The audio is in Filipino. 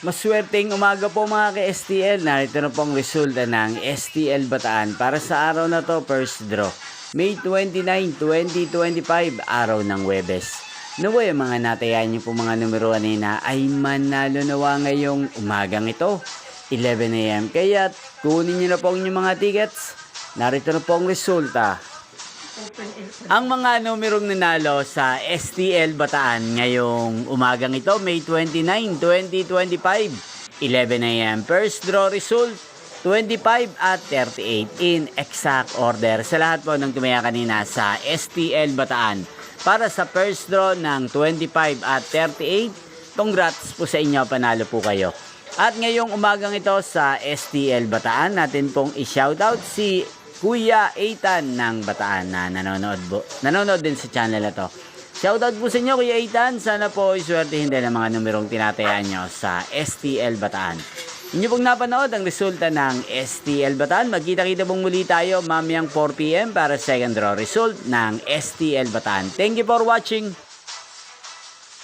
Maswerteng umaga po mga ka-STL. Narito na pong resulta ng STL Bataan para sa araw na to, first draw. May 29, 2025, araw ng Huwebes. Naway ang mga natayan niyo po mga numero kanina ay manalo nawa ngayong umagang ito, 11 AM. Kaya kunin niyo na po ang inyong mga tickets. Narito na po ang resulta. Ang mga numerong nanalo sa STL Bataan ngayong umagang ito, May 29, 2025, 11 AM. First draw result, 25 at 38 in exact order. Sa lahat po ng tumaya kanina sa STL Bataan para sa first draw ng 25 at 38, congrats po sa inyo, panalo po kayo. At ngayong umagang ito sa STL Bataan, natin pong i-shoutout si Kuya Ethan ng Bataan na nanonood din sa channel na to. Shoutout po sa inyo Kuya Ethan. Sana po iswertihin din ang mga numerong tinatayaan nyo sa STL Bataan. Inyo pong napanood ang resulta ng STL Bataan. Magkita-kita pong muli tayo mamayang 4 PM para second draw result ng STL Bataan. Thank you for watching.